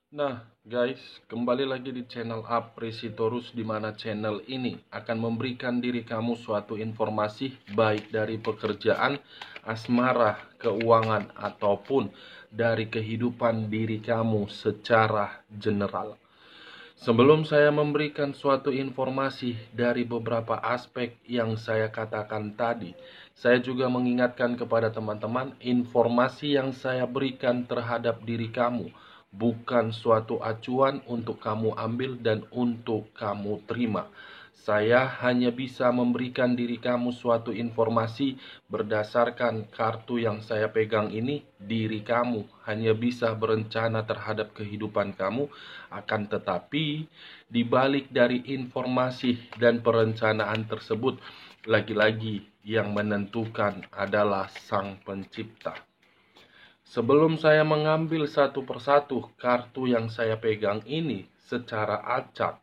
Nah, guys, kembali lagi di channel Apresitorus, di mana channel ini akan memberikan diri kamu suatu informasi baik dari pekerjaan, asmara, keuangan, ataupun dari kehidupan diri kamu secara general. Sebelum saya memberikan suatu informasi dari beberapa aspek yang saya katakan tadi, saya juga mengingatkan kepada teman-teman, informasi yang saya berikan terhadap diri kamu bukan suatu acuan untuk kamu ambil dan untuk kamu terima. Saya hanya bisa memberikan diri kamu suatu informasi berdasarkan kartu yang saya pegang ini. Diri kamu hanya bisa berencana terhadap kehidupan kamu, akan tetapi di balik dari informasi dan perencanaan tersebut, lagi-lagi yang menentukan adalah Sang Pencipta. Sebelum saya mengambil satu persatu kartu yang saya pegang ini secara acak,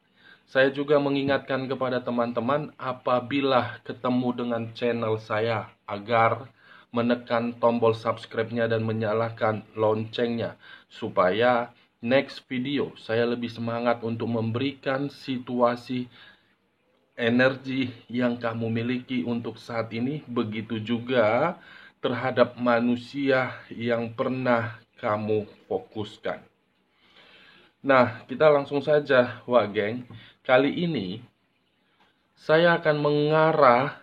saya juga mengingatkan kepada teman-teman apabila ketemu dengan channel saya agar menekan tombol subscribe-nya dan menyalakan loncengnya supaya next video saya lebih semangat untuk memberikan situasi energi yang kamu miliki untuk saat ini, begitu juga terhadap manusia yang pernah kamu fokuskan. Nah, kita langsung saja, wah geng. Kali ini saya akan mengarah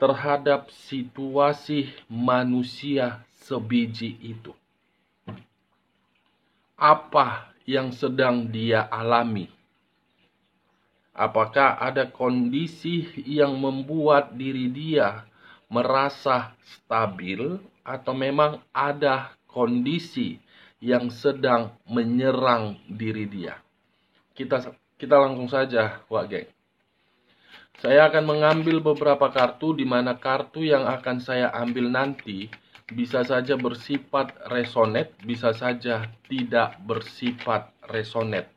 terhadap situasi manusia sebiji itu. Apa yang sedang dia alami? Apakah ada kondisi yang membuat diri dia merasa stabil, atau memang ada kondisi yang sedang menyerang diri dia? Kita langsung saja, Wak Geng. Saya akan mengambil beberapa kartu, di mana kartu yang akan saya ambil nanti bisa saja bersifat resonate, bisa saja tidak bersifat resonate.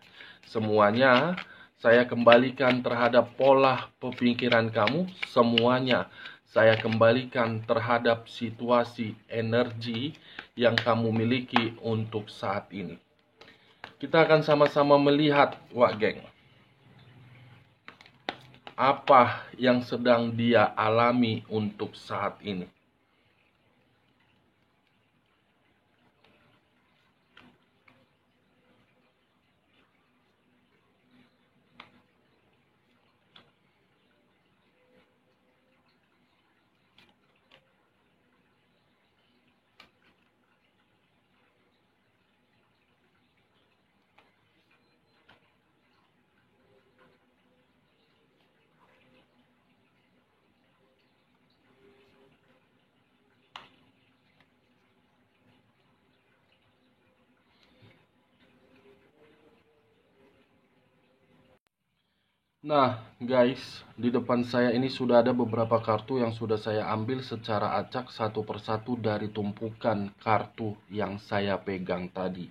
Semuanya saya kembalikan terhadap pola pemikiran kamu, semuanya saya kembalikan terhadap situasi energi yang kamu miliki untuk saat ini. Kita akan sama-sama melihat, Wak Geng, apa yang sedang dia alami untuk saat ini. Nah, guys, di depan saya ini sudah ada beberapa kartu yang sudah saya ambil secara acak satu persatu dari tumpukan kartu yang saya pegang tadi.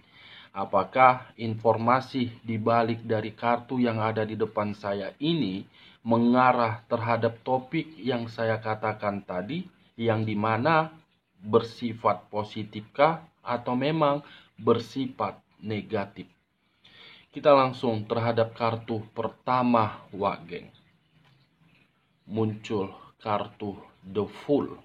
Apakah informasi di balik dari kartu yang ada di depan saya ini mengarah terhadap topik yang saya katakan tadi, yang dimana bersifat positifkah atau memang bersifat negatif? Kita langsung terhadap kartu pertama, Wak Geng. Muncul kartu The Fool.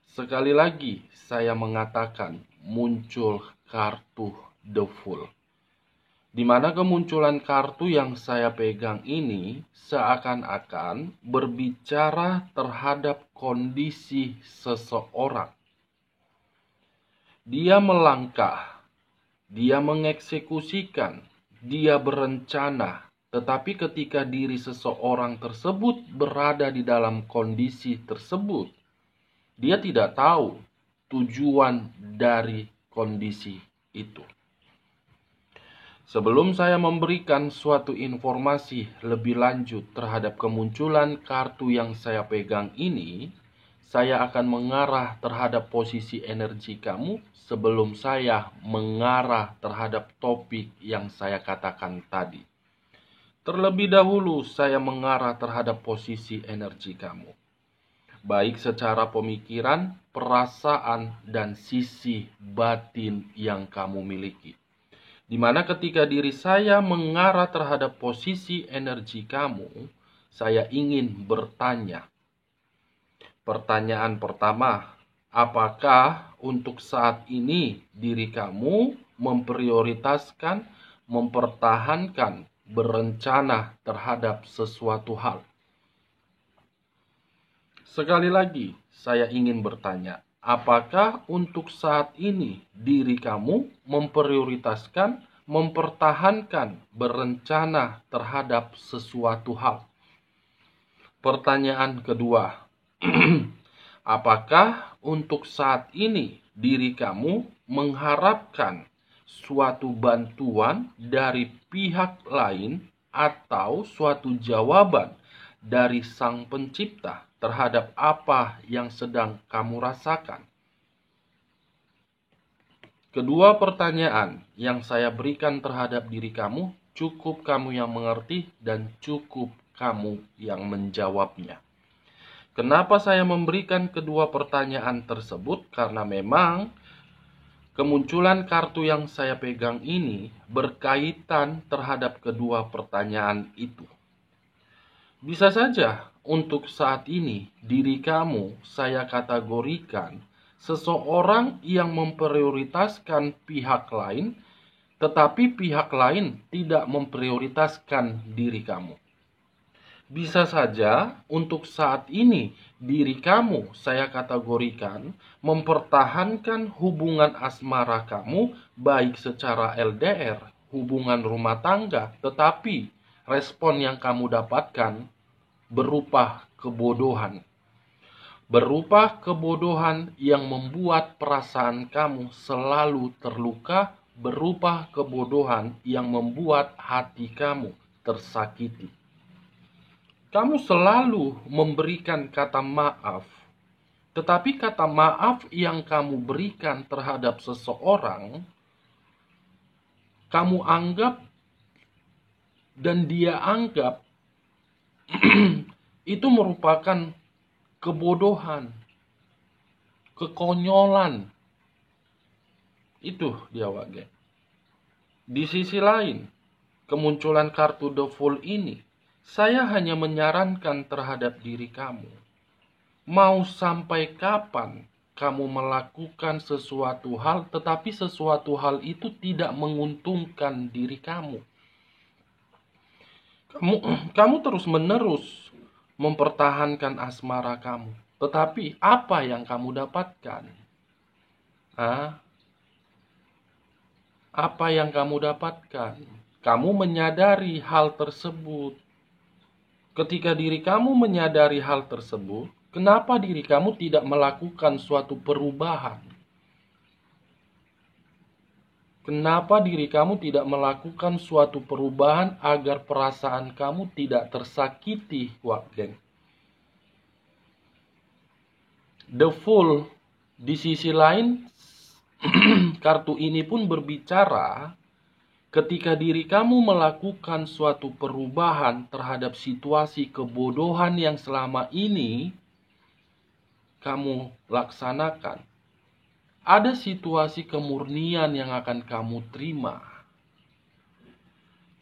Sekali lagi saya mengatakan muncul kartu The Fool. Di mana kemunculan kartu yang saya pegang ini seakan-akan berbicara terhadap kondisi seseorang. Dia melangkah, dia mengeksekusikan, dia berencana, tetapi ketika diri seseorang tersebut berada di dalam kondisi tersebut, dia tidak tahu tujuan dari kondisi itu. Sebelum saya memberikan suatu informasi lebih lanjut terhadap kemunculan kartu yang saya pegang ini, saya akan mengarah terhadap posisi energi kamu sebelum saya mengarah terhadap topik yang saya katakan tadi. Terlebih dahulu saya mengarah terhadap posisi energi kamu, baik secara pemikiran, perasaan, dan sisi batin yang kamu miliki. Dimana ketika diri saya mengarah terhadap posisi energi kamu, saya ingin bertanya. Pertanyaan pertama, apakah untuk saat ini diri kamu memprioritaskan, mempertahankan, berencana terhadap sesuatu hal? Sekali lagi, saya ingin bertanya, apakah untuk saat ini diri kamu memprioritaskan, mempertahankan, berencana terhadap sesuatu hal? Pertanyaan kedua, apakah untuk saat ini diri kamu mengharapkan suatu bantuan dari pihak lain atau suatu jawaban dari Sang Pencipta terhadap apa yang sedang kamu rasakan? Kedua pertanyaan yang saya berikan terhadap diri kamu, cukup kamu yang mengerti dan cukup kamu yang menjawabnya. Kenapa saya memberikan kedua pertanyaan tersebut? Karena memang kemunculan kartu yang saya pegang ini berkaitan terhadap kedua pertanyaan itu. Bisa saja untuk saat ini diri kamu saya kategorikan seseorang yang memprioritaskan pihak lain, tetapi pihak lain tidak memprioritaskan diri kamu. Bisa saja untuk saat ini diri kamu saya kategorikan mempertahankan hubungan asmara kamu baik secara LDR, hubungan rumah tangga, tetapi respon yang kamu dapatkan berupa kebodohan. Berupa kebodohan yang membuat perasaan kamu selalu terluka, berupa kebodohan yang membuat hati kamu tersakiti. Kamu selalu memberikan kata maaf, tetapi kata maaf yang kamu berikan terhadap seseorang, kamu anggap dan dia anggap itu merupakan kebodohan, kekonyolan. Itu dia wage. Di sisi lain, kemunculan kartu The Fool ini, saya hanya menyarankan terhadap diri kamu. Mau sampai kapan kamu melakukan sesuatu hal, tetapi sesuatu hal itu tidak menguntungkan diri kamu. Kamu terus-menerus mempertahankan asmara kamu. Tetapi apa yang kamu dapatkan? Apa yang kamu dapatkan? Kamu menyadari hal tersebut. Ketika diri kamu menyadari hal tersebut, kenapa diri kamu tidak melakukan suatu perubahan? Kenapa diri kamu tidak melakukan suatu perubahan agar perasaan kamu tidak tersakiti, geng? The Fool di sisi lain, kartu ini pun berbicara ketika diri kamu melakukan suatu perubahan terhadap situasi kebodohan yang selama ini kamu laksanakan. Ada situasi kemurnian yang akan kamu terima.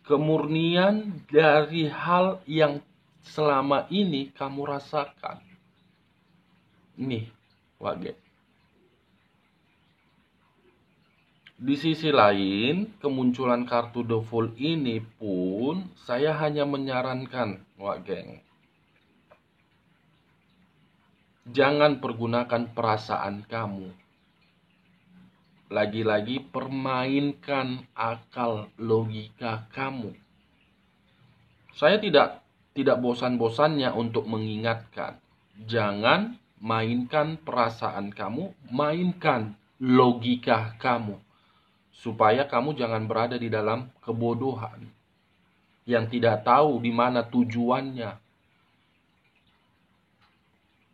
Kemurnian dari hal yang selama ini kamu rasakan. Nih, wage. Di sisi lain, kemunculan kartu The Fool ini pun saya hanya menyarankan, geng. Jangan pergunakan perasaan kamu. Lagi-lagi permainkan akal logika kamu. Saya tidak bosan-bosannya untuk mengingatkan. Jangan mainkan perasaan kamu, mainkan logika kamu. Supaya kamu jangan berada di dalam kebodohan yang tidak tahu di mana tujuannya.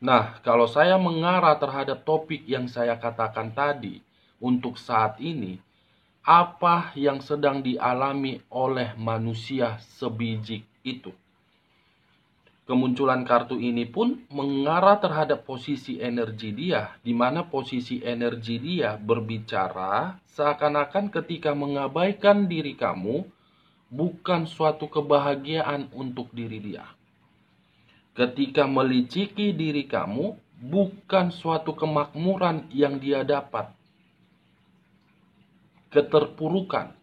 Nah, kalau saya mengarah terhadap topik yang saya katakan tadi, untuk saat ini, apa yang sedang dialami oleh manusia sebijik itu? Kemunculan kartu ini pun mengarah terhadap posisi energi dia, di mana posisi energi dia berbicara seakan-akan ketika mengabaikan diri kamu bukan suatu kebahagiaan untuk diri dia. Ketika meliciki diri kamu bukan suatu kemakmuran yang dia dapat. Keterpurukan.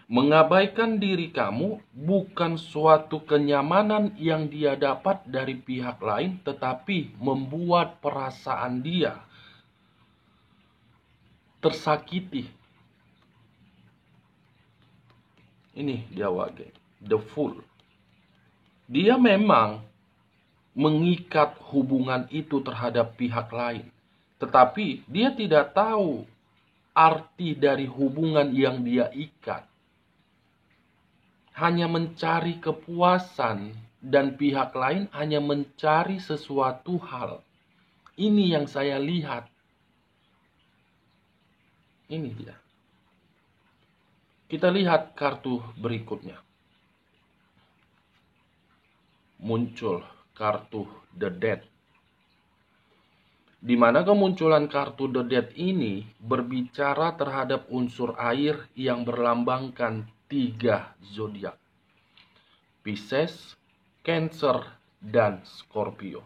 Mengabaikan diri kamu bukan suatu kenyamanan yang dia dapat dari pihak lain, tetapi membuat perasaan dia tersakiti. Ini dia wage, the fool. Dia memang mengikat hubungan itu terhadap pihak lain, tetapi dia tidak tahu arti dari hubungan yang dia ikat. Hanya mencari kepuasan dan pihak lain hanya mencari sesuatu hal. Ini yang saya lihat. Ini dia. Kita lihat kartu berikutnya. Muncul kartu The Death. Di mana kemunculan kartu The Death ini berbicara terhadap unsur air yang berlambangkan 3 zodiak. Pisces, Cancer, dan Scorpio.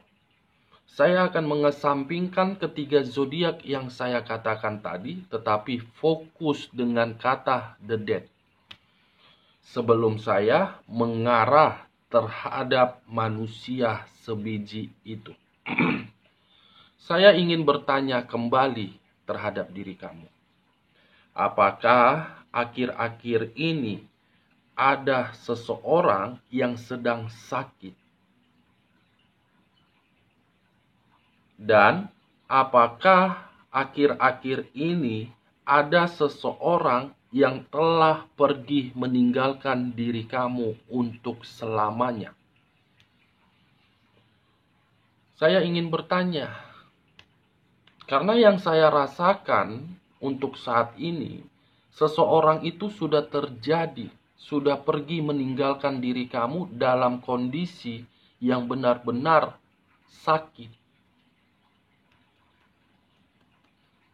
Saya akan mengesampingkan ketiga zodiak yang saya katakan tadi, tetapi fokus dengan kata The Death. Sebelum saya mengarah terhadap manusia sebiji itu. Saya ingin bertanya kembali terhadap diri kamu. Apakah akhir-akhir ini ada seseorang yang sedang sakit? Dan apakah akhir-akhir ini ada seseorang yang telah pergi meninggalkan diri kamu untuk selamanya? Saya ingin bertanya, karena yang saya rasakan untuk saat ini, seseorang itu sudah terjadi, sudah pergi meninggalkan diri kamu dalam kondisi yang benar-benar sakit.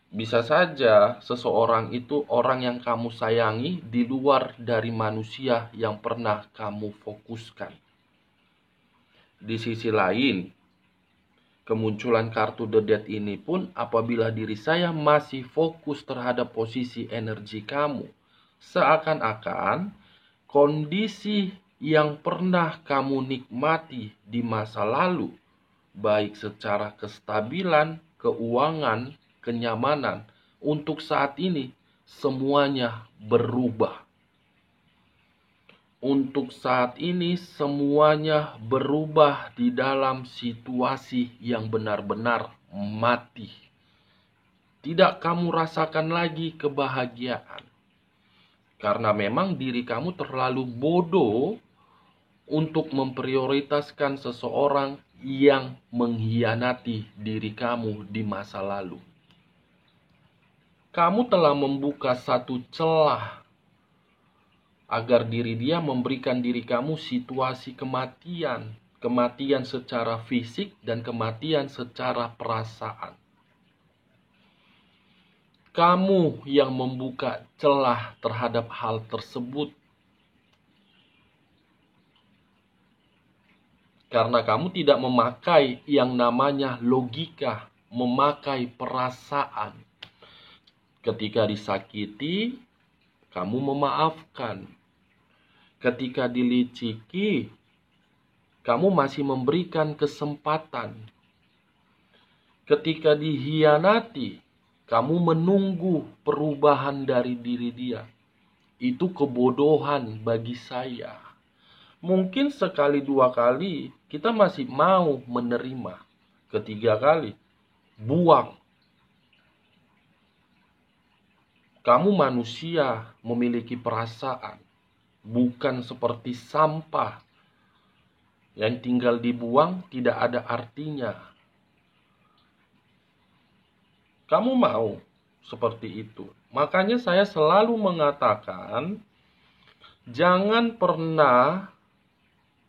Bisa saja seseorang itu orang yang kamu sayangi di luar dari manusia yang pernah kamu fokuskan. Di sisi lain, kemunculan kartu The Death ini pun apabila diri saya masih fokus terhadap posisi energi kamu, seakan-akan kondisi yang pernah kamu nikmati di masa lalu, baik secara kestabilan, keuangan, kenyamanan, untuk saat ini semuanya berubah. Untuk saat ini semuanya berubah di dalam situasi yang benar-benar mati. Tidak kamu rasakan lagi kebahagiaan. Karena memang diri kamu terlalu bodoh untuk memprioritaskan seseorang yang mengkhianati diri kamu di masa lalu. Kamu telah membuka satu celah agar diri dia memberikan diri kamu situasi kematian. Kematian secara fisik dan kematian secara perasaan. Kamu yang membuka celah terhadap hal tersebut. Karena kamu tidak memakai yang namanya logika, memakai perasaan. Ketika disakiti, kamu memaafkan. Ketika diliciki, kamu masih memberikan kesempatan. Ketika dikhianati, kamu menunggu perubahan dari diri dia. Itu kebodohan bagi saya. Mungkin sekali dua kali kita masih mau menerima. Ketiga kali, buang. Kamu manusia memiliki perasaan. Bukan seperti sampah yang tinggal dibuang tidak ada artinya. Kamu mau seperti itu. Makanya saya selalu mengatakan, jangan pernah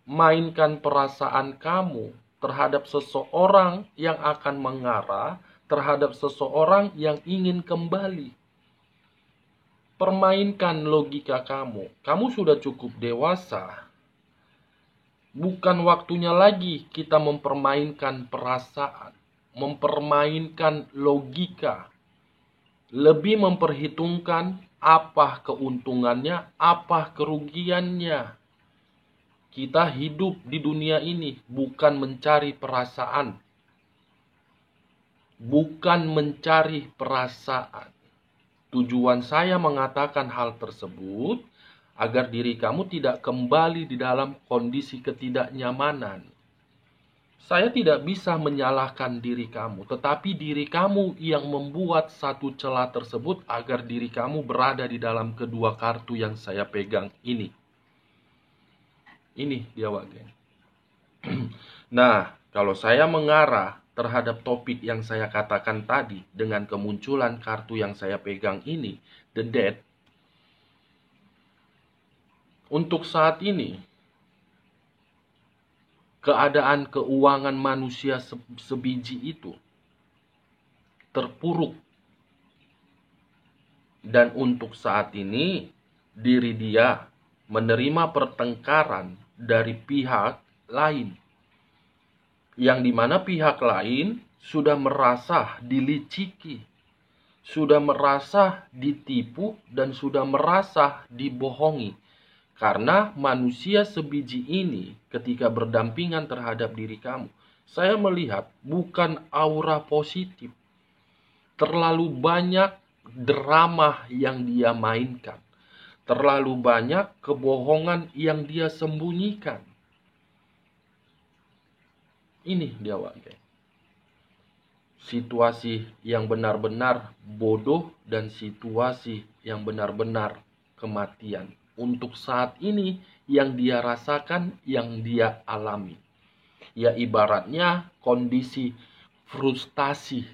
mainkan perasaan kamu terhadap seseorang yang akan mengarah terhadap seseorang yang ingin kembali. Permainkan logika kamu. Kamu sudah cukup dewasa. Bukan waktunya lagi kita mempermainkan perasaan, mempermainkan logika. Lebih memperhitungkan apa keuntungannya, apa kerugiannya. Kita hidup di dunia ini bukan mencari perasaan. Bukan mencari perasaan. Tujuan saya mengatakan hal tersebut agar diri kamu tidak kembali di dalam kondisi ketidaknyamanan. Saya tidak bisa menyalahkan diri kamu, tetapi diri kamu yang membuat satu celah tersebut agar diri kamu berada di dalam kedua kartu yang saya pegang ini. Ini dia, geng. Nah, kalau saya mengarah terhadap topik yang saya katakan tadi dengan kemunculan kartu yang saya pegang ini, The Dead, untuk saat ini, keadaan keuangan manusia sebiji itu terpuruk. Dan untuk saat ini, diri dia menerima pertengkaran dari pihak lain. Yang dimana pihak lain sudah merasa diliciki, sudah merasa ditipu, dan sudah merasa dibohongi. Karena manusia sebiji ini ketika berdampingan terhadap diri kamu, saya melihat bukan aura positif. Terlalu banyak drama yang dia mainkan. Terlalu banyak kebohongan yang dia sembunyikan. Ini dia, geng. Situasi yang benar-benar bodoh dan situasi yang benar-benar kematian. Untuk saat ini yang dia rasakan, yang dia alami. Ya ibaratnya kondisi frustasi,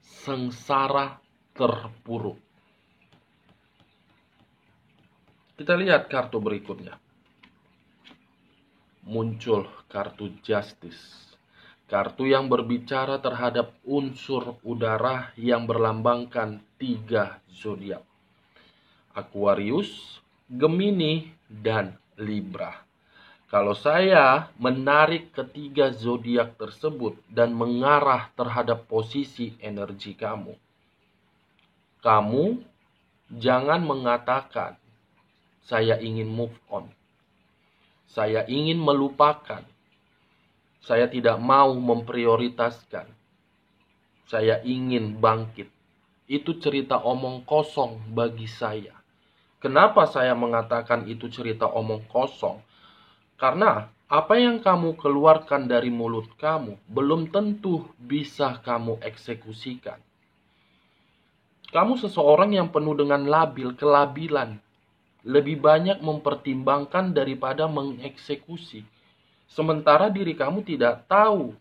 sengsara, terpuruk. Kita lihat kartu berikutnya. Muncul kartu Justice. Kartu yang berbicara terhadap unsur udara yang berlambangkan 3 zodiak. Aquarius, Gemini, dan Libra. Kalau saya menarik ketiga zodiak tersebut dan mengarah terhadap posisi energi kamu, kamu jangan mengatakan, saya ingin move on, saya ingin melupakan, saya tidak mau memprioritaskan, saya ingin bangkit. Itu cerita omong kosong bagi saya. Kenapa saya mengatakan itu cerita omong kosong? Karena apa yang kamu keluarkan dari mulut kamu belum tentu bisa kamu eksekusikan. Kamu seseorang yang penuh dengan kelabilan. Lebih banyak mempertimbangkan daripada mengeksekusi. Sementara diri kamu tidak tahu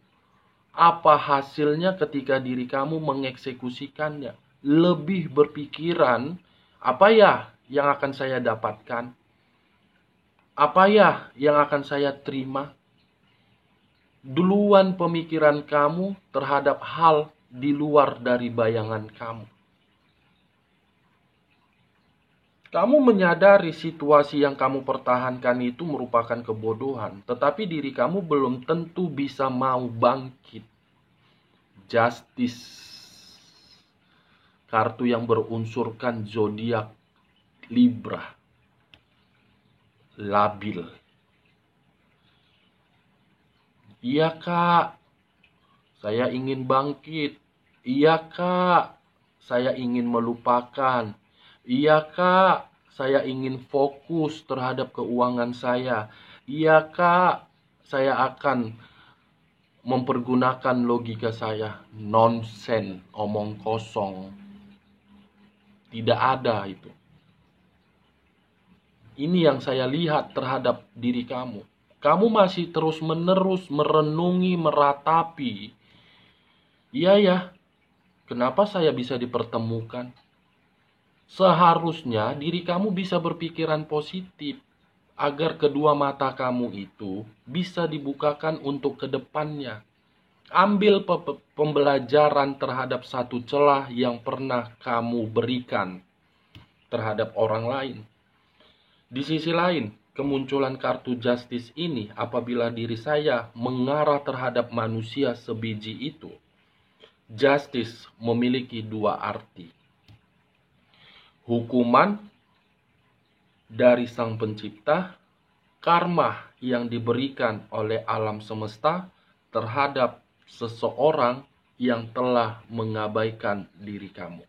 apa hasilnya ketika diri kamu mengeksekusikannya. Lebih berpikiran, apa ya yang akan saya dapatkan? Apa ya yang akan saya terima? Duluan pemikiran kamu terhadap hal di luar dari bayangan kamu. Kamu menyadari situasi yang kamu pertahankan itu merupakan kebodohan, tetapi diri kamu belum tentu bisa mau bangkit. Justice. Kartu yang berunsurkan zodiak Libra. Labil. Iya kak, saya ingin bangkit. Iya kak, saya ingin melupakan. Iya kak, saya ingin fokus terhadap keuangan saya. Iya kak, saya akan mempergunakan logika saya. Nonsen, omong kosong. Tidak ada itu. Ini yang saya lihat terhadap diri kamu. Kamu masih terus-menerus merenungi, meratapi. Iya ya, kenapa saya bisa dipertemukan? Seharusnya diri kamu bisa berpikiran positif. agar kedua mata kamu itu bisa dibukakan untuk ke depannya. Ambil pembelajaran terhadap satu celah yang pernah kamu berikan terhadap orang lain. Di sisi lain, kemunculan kartu justice ini apabila diri saya mengarah terhadap manusia sebiji itu. Justice memiliki dua arti. Hukuman dari Sang Pencipta, karma yang diberikan oleh alam semesta terhadap seseorang yang telah mengabaikan diri kamu.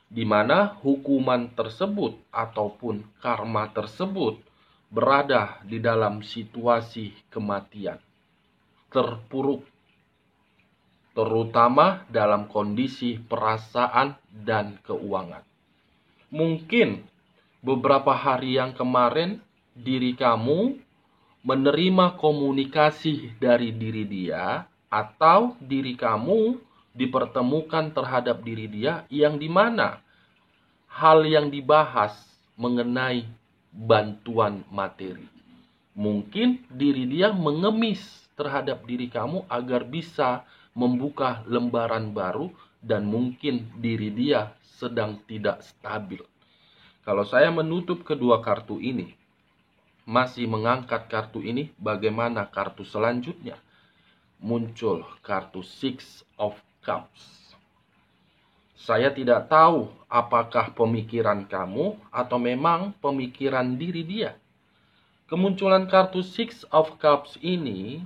Di mana hukuman tersebut ataupun karma tersebut berada di dalam situasi kematian, terpuruk, terutama dalam kondisi perasaan dan keuangan. Mungkin beberapa hari yang kemarin diri kamu menerima komunikasi dari diri dia, atau diri kamu dipertemukan terhadap diri dia yang dimana hal yang dibahas mengenai bantuan materi. Mungkin diri dia mengemis terhadap diri kamu agar bisa membuka lembaran baru, dan mungkin diri dia sedang tidak stabil. Kalau saya menutup kedua kartu ini, masih mengangkat kartu ini, bagaimana kartu selanjutnya? Muncul kartu Six of Cups. Saya tidak tahu apakah pemikiran kamu atau memang pemikiran diri dia. Kemunculan kartu Six of Cups ini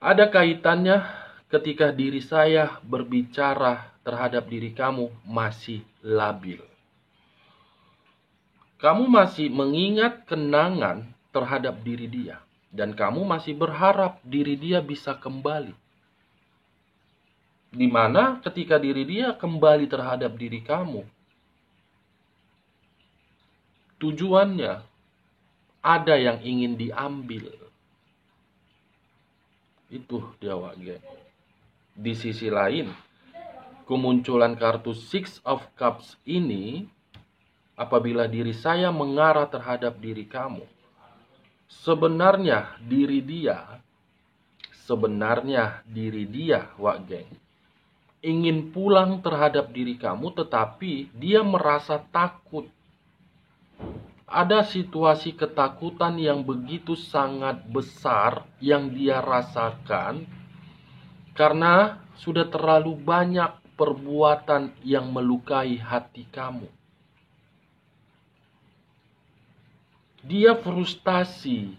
ada kaitannya ketika diri saya berbicara terhadap diri kamu masih labil. Kamu masih mengingat kenangan terhadap diri dia, dan kamu masih berharap diri dia bisa kembali. Di mana ketika diri dia kembali terhadap diri kamu, tujuannya ada yang ingin diambil. Itu dia, geng. Di sisi lain, kemunculan kartu Six of Cups ini apabila diri saya mengarah terhadap diri kamu, sebenarnya diri dia, geng, ingin pulang terhadap diri kamu, tetapi dia merasa takut. Ada situasi ketakutan yang begitu sangat besar yang dia rasakan karena sudah terlalu banyak perbuatan yang melukai hati kamu. Dia frustasi.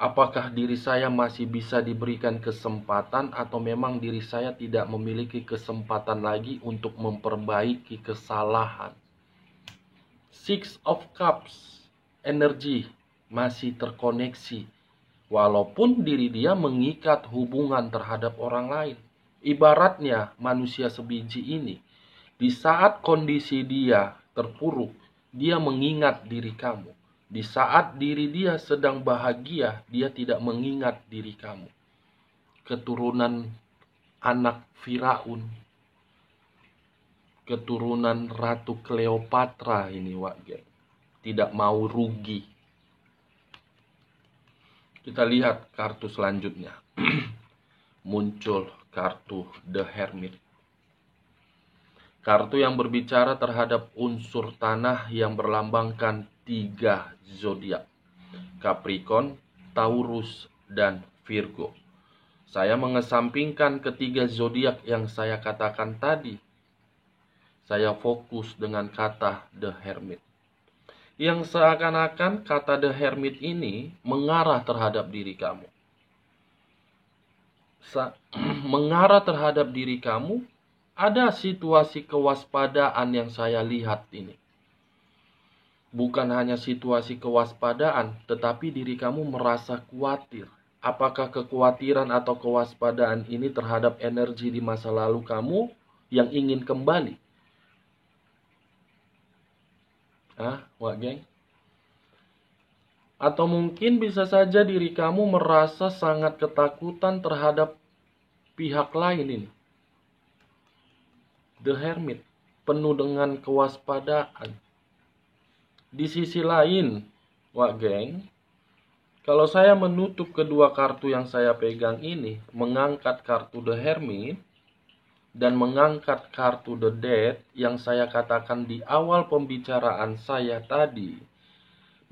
Apakah diri saya masih bisa diberikan kesempatan, atau memang diri saya tidak memiliki kesempatan lagi untuk memperbaiki kesalahan? Six of Cups, energi masih terkoneksi. Walaupun diri dia mengikat hubungan terhadap orang lain. Ibaratnya manusia sebiji ini, di saat kondisi dia terpuruk, dia mengingat diri kamu. Di saat diri dia sedang bahagia, dia tidak mengingat diri kamu. Keturunan anak Firaun, keturunan Ratu Cleopatra ini, geng, tidak mau rugi. Kita lihat kartu selanjutnya. Muncul kartu The Hermit. Kartu yang berbicara terhadap unsur tanah yang berlambangkan 3 zodiak: Capricorn, Taurus, dan Virgo. Saya mengesampingkan ketiga zodiak yang saya katakan tadi. Saya fokus dengan kata The Hermit. Yang seakan-akan kata The Hermit ini mengarah terhadap diri kamu. Mengarah terhadap diri kamu, ada situasi kewaspadaan yang saya lihat ini. Bukan hanya situasi kewaspadaan, tetapi diri kamu merasa khawatir. Apakah kekhawatiran atau kewaspadaan ini terhadap energi di masa lalu kamu yang ingin kembali? Geng? Atau mungkin bisa saja diri kamu merasa sangat ketakutan terhadap pihak lain ini. The Hermit, penuh dengan kewaspadaan. Di sisi lain, Wak Geng, kalau saya menutup kedua kartu yang saya pegang ini, mengangkat kartu The Hermit, dan mengangkat kartu The Death yang saya katakan di awal pembicaraan saya tadi,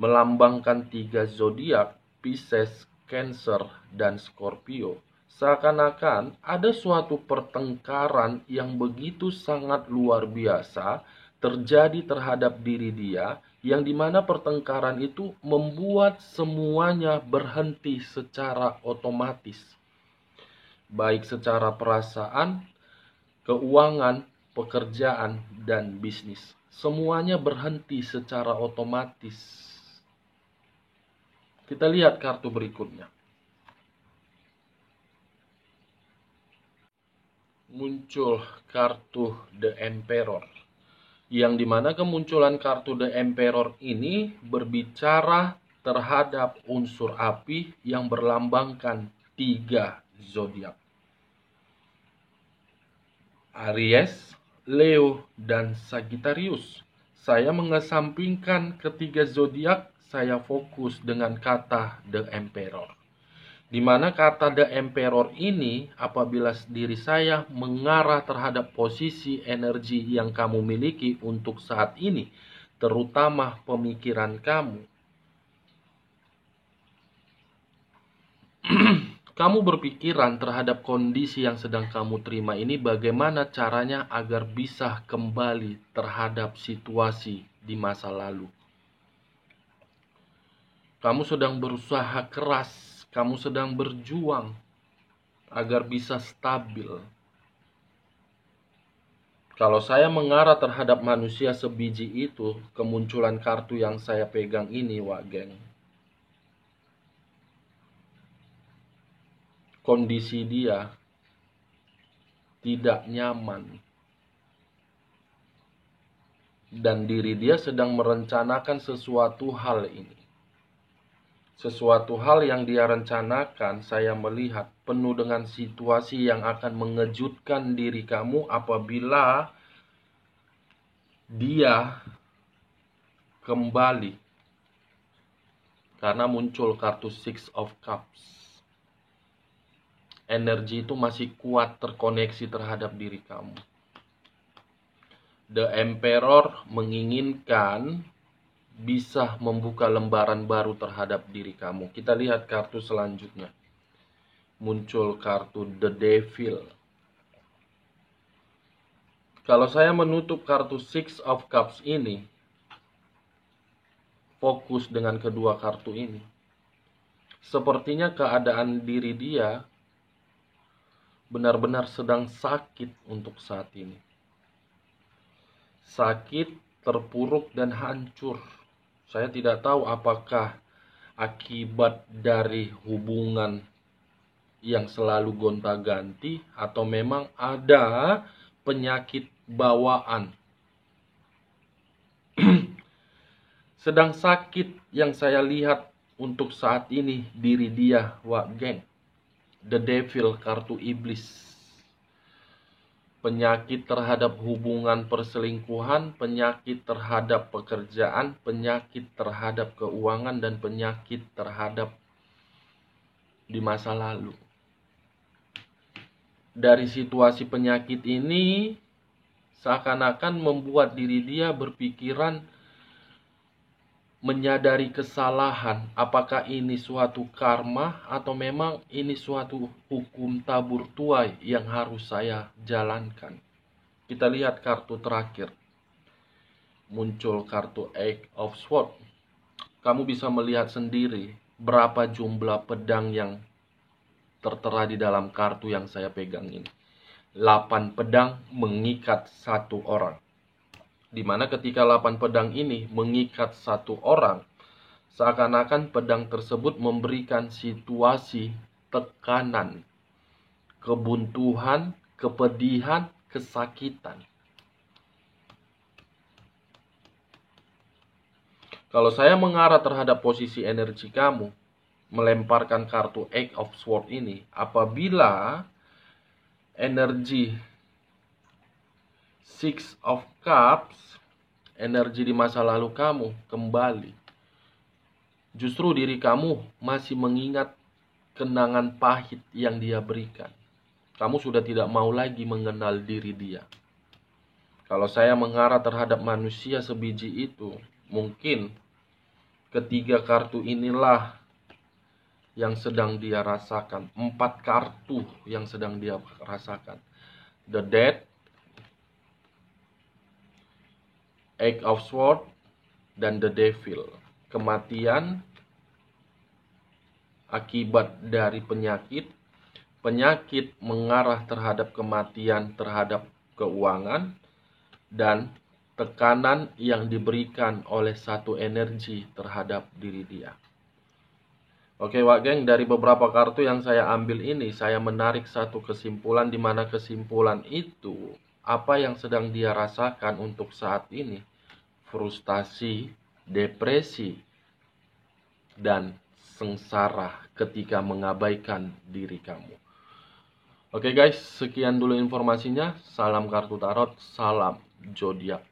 melambangkan 3 zodiak, Pisces, Cancer, dan Scorpio. Seakan-akan ada suatu pertengkaran yang begitu sangat luar biasa terjadi terhadap diri dia, yang dimana pertengkaran itu membuat semuanya berhenti secara otomatis, baik secara perasaan, keuangan, pekerjaan, dan bisnis. Semuanya berhenti secara otomatis. Kita lihat kartu berikutnya. Muncul kartu The Emperor, yang dimana kemunculan kartu The Emperor ini berbicara terhadap unsur api yang berlambangkan 3 zodiak, Aries, Leo, dan Sagittarius. Saya mengesampingkan ketiga zodiak, saya fokus dengan kata The Emperor. Di mana kata The Emperor ini apabila diri saya mengarah terhadap posisi energi yang kamu miliki untuk saat ini, terutama pemikiran kamu. Kamu berpikiran terhadap kondisi yang sedang kamu terima ini, bagaimana caranya agar bisa kembali terhadap situasi di masa lalu. Kamu sedang berusaha keras, kamu sedang berjuang agar bisa stabil. Kalau saya mengarah terhadap manusia sebiji itu, kemunculan kartu yang saya pegang ini, Wak Geng, kondisi dia tidak nyaman, dan diri dia sedang merencanakan sesuatu hal ini. Sesuatu hal yang dia rencanakan, saya melihat penuh dengan situasi yang akan mengejutkan diri kamu apabila dia kembali. Karena muncul kartu Six of Cups. Energi itu masih kuat terkoneksi terhadap diri kamu. The Emperor menginginkan bisa membuka lembaran baru terhadap diri kamu. Kita lihat kartu selanjutnya. Muncul kartu The Devil. Kalau saya menutup kartu Six of Cups ini, fokus dengan kedua kartu ini, sepertinya keadaan diri dia benar-benar sedang sakit untuk saat ini. Sakit, terpuruk, dan hancur. Saya tidak tahu apakah akibat dari hubungan yang selalu gonta-ganti atau memang ada penyakit bawaan. Sedang sakit yang saya lihat untuk saat ini diri dia, Wak Geng. The Devil, kartu iblis. Penyakit terhadap hubungan perselingkuhan, penyakit terhadap pekerjaan, penyakit terhadap keuangan, dan penyakit terhadap di masa lalu. Dari situasi penyakit ini seakan-akan membuat diri dia berpikiran menyadari kesalahan, apakah ini suatu karma atau memang ini suatu hukum tabur tuai yang harus saya jalankan. Kita lihat kartu terakhir. Muncul kartu Eight of Swords. Kamu bisa melihat sendiri berapa jumlah pedang yang tertera di dalam kartu yang saya pegang ini. 8 pedang mengikat satu orang. Dimana ketika 8 pedang ini mengikat satu orang, seakan-akan pedang tersebut memberikan situasi tekanan, kebuntuan, kepedihan, kesakitan. Kalau saya mengarah terhadap posisi energi kamu, melemparkan kartu Eight of Swords ini, apabila energi Six of Cups energi di masa lalu kamu kembali. Justru diri kamu masih mengingat kenangan pahit yang dia berikan. Kamu sudah tidak mau lagi mengenal diri dia. Kalau saya mengarah terhadap manusia sebiji itu, mungkin ketiga kartu inilah yang sedang dia rasakan. 4 kartu yang sedang dia rasakan. The Death, Eight of Swords, dan The Devil. Kematian akibat dari penyakit. Penyakit mengarah terhadap kematian terhadap keuangan. Dan tekanan yang diberikan oleh satu energi terhadap diri dia. Oke Wak Geng, dari beberapa kartu yang saya ambil ini, saya menarik satu kesimpulan, di mana kesimpulan itu apa yang sedang dia rasakan untuk saat ini. Frustasi, depresi, dan sengsara ketika mengabaikan diri kamu. Oke guys, sekian dulu informasinya. Salam kartu tarot, salam zodiak.